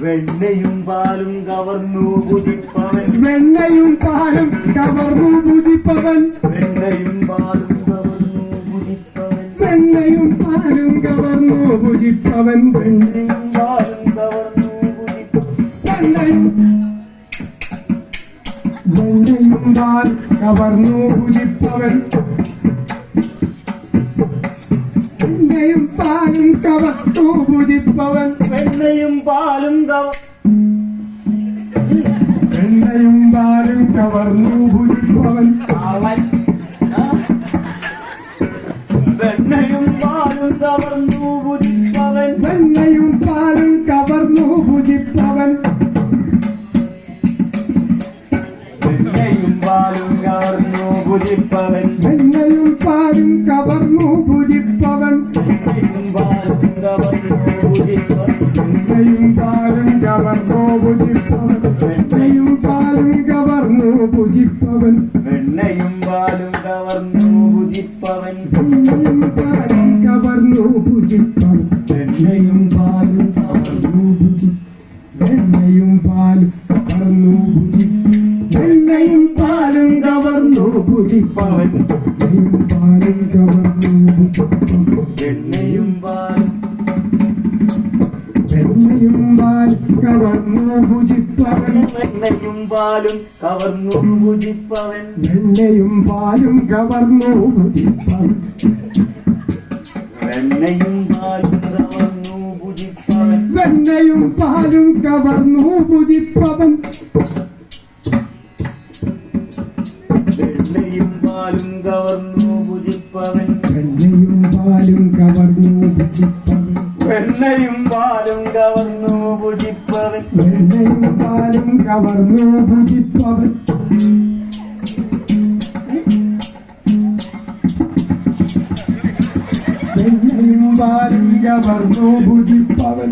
വെണ്ണയും പാലും കവർന്നു ഭുജിപ്പവൻ വെണ്ണയും പാലും കവർന്നു ഭുജിപ്പവൻ വെണ്ണയും പാലും കവർന്നു ഭുജിപ്പവൻ വെണ്ണയും പാലും കവർന്നു ഭുജിപ്പവൻ വെണ്ണയും പാലും കവർന്നു ഭുജിപ്പവൻ വെണ്ണയും പാൽ കവർന്നു ഭുജിപ്പവൻ വെണ്ണയും പാലും കവർന്നു ഭുജിപ്പവൻ വെണ്ണയും പാലും വെണ്ണയും പാലും കവർന്നു ഭുജിപ്പവൻ വെണ്ണയും പാലും കവർന്നു ഭുജിപ്പവൻ വെണ്ണയും പാലും കവർന്നു ഭുജിപ്പവൻ വെണ്ണയും പാലും കവർന്നു ഭുജിപ്പവൻ വെണ്ണയും പാലും കവർന്നു ഭുജിപ്പവൻ വെണ്ണയും പാലും കവർന്നു ഭുജിപ്പവൻ വെണ്ണയും പാലും കവർന്നു ഭുജിപ്പവൻ വെണ്ണയും പാലും കവർന്നു ഭുജിപ്പവൻ വെണ്ണയും പാലും കവർന്നു ഭുജിപ്പവൻ വെണ്ണയും പാലും കവർന്നു ഭുജിപ്പവൻ വെണ്ണയും പാലും കവർന്നു ഭുജി വെണ്ണയും പാലും കവർന്നു ഭുജി വെണ്ണയും പാലും കവർന്നു ഭുജിപ്പവൻ വെണ്ണയും പാലും കവർന്നു ഭുജിപ്പവൻ വെണ്ണയും പാലും വെണ്ണയും പാലും കവർന്നു ഭുജിപ്പവൻ വെണ്ണയും പാലും കവർന്നു ഭുജിപ്പവൻ വെണ്ണയും പാലും കവർന്നു ഭുജിപ്പവൻ വെണ്ണയും പാലും കവർന്നു ഭുജിപ്പവൻ വെണ്ണയും പാലും കവർന്നു ഭുജിപ്പവൻ വെണ്ണയും പാലും കവർന്നു ഭുജിപ്പവൻ വെണ്ണയും പാലും കവർന്നു ഭുജിപ്പവൻ വെണ്ണയും പാലും കവർന്നു ഭുജിപ്പവൻ വെണ്ണയും പാലും കവർന്നു ഭുജിപ്പവൻ വെണ്ണയും പാലും കവർന്നു ഭുജിപ്പവൻ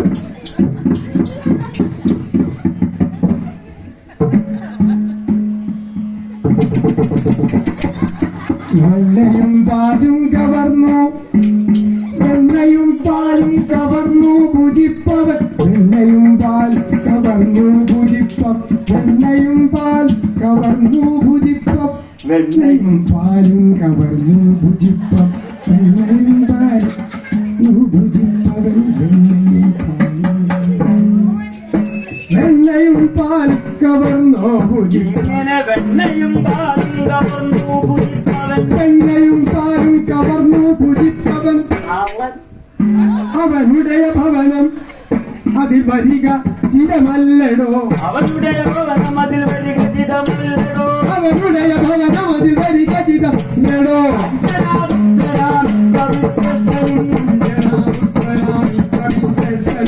വെണ്ണയും പാലും കവർന്നു വെണ്ണയും പാലും കവർന്നു ഭുജിപ്പവൻ വെണ്ണയും പാൽ കവർന്നു ഭുജിപ്പവൻ വെണ്ണയും പാൽ കവർന്നു ഭുജിപ്പവൻ വെണ്ണയും പാലും കവർന്നു ഭുജിപ്പവൻ വെണ്ണയും പാലും ഭുജിപ്പവൻ വെണ്ണയും പാൽ കവർന്നു ഭുജിപ്പവൻ ഇങ്ങനെ വെണ്ണയും പാലും കവർന്നു ഭുജിപ്പവൻ വെണ്ണയും പാലും കവർന്നു ഭുജിപ്പവൻ അവനുടെ ഭവനം അതിൽ വരിക ചിരമല്ലടോ അവരുടെ ഭവനം അതിൽ വരിക ചിതമല്ലടോ അവനുടെ ഭവനം അതിൽ വരിക ചിരമല്ലടോ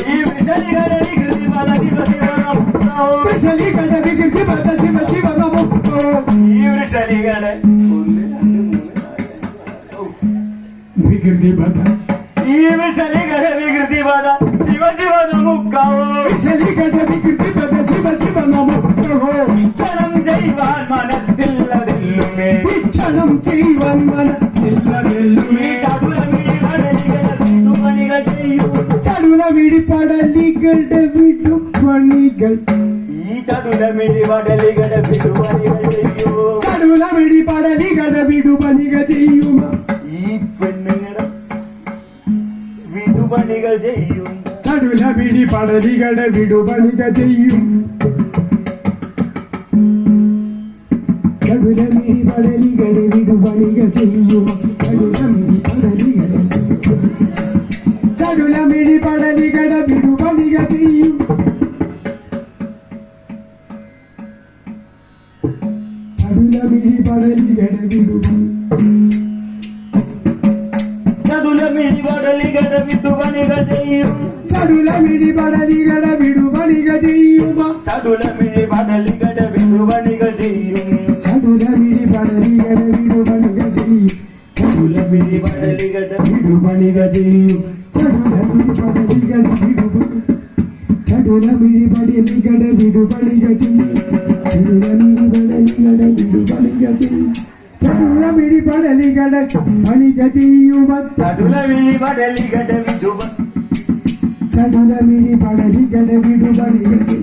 ഈ വിഷലികളെ വികൃതി പല ഈ വിഷലികളെ വികൃതി പദ ഈ വിഷലികളെ വികൃതി പദ ശിവ ശിവ നമുക്കാവോ വിശലികട വികൃതി പദ ശിവ ശിവ നമുക്കോ ക്ഷണം ചെയ്യുവാൻ മനസ്സില്ലതില്ലുമേ ക്ഷണം ചെയ്യുവാൻ മനസ്സില്ലതില്ലുമേ പണികൾ ചെയ്യൂ ചടുലമിടിപ്പടലികളുടെ വിടുപണികൾ ഈ ചടുലമിടിപടലികളുടെ വിടുപണികൾ ചെയ്യൂ ചടുലമിടിപ്പടലികളുടെ വിടുപണികൾ ചെയ്യുമ ഈ പെണ്ണുങ്ങളുടെ വിടുപണികൾ ചെയ്യും ചടുലമിടിപ്പടലികളുടെ വിടുപണികൾ ചെയ്യും ചടുലമിടിപ്പടലികളുടെ വിടുപണികൾ ചെയ്യും ചടുലമിടിപ്പടലികളുടെ വിടുപണികൾ ചെയ്യും ചടുലമിടിപ്പടലികളുടെ ചടുലമിടിപടലികളുടെ വിടുപണികൾ ചെയ്യും ചടുലമിടിപ്പടലികളുടെ വിടുപണികൾ ചെയ്യുമ ചടുലമിടിപടലികളുടെ വിടുപണികൾ ചെയ്യും ചടുലമിടിപ്പടലികളുടെ വിടുപണികൾ ചെയ്യും ചടുലമിടിപടലികളുടെ വിടുപണികൾ ചെയ്യും ചടുലമിടിപടലികളുടെ വിടുപണികൾ ചെയ്യും ചടുലമിടിപടലികളുടെ വിടുപണികൾ ചെയ്യും ചടുലമിടിപടലികളുടെ പണിക ചെയ്യുമ ചടുലമിടിപടലികളുടെ വിടുപ ചടുലമിഴി പടരികട വിടുപണിയടി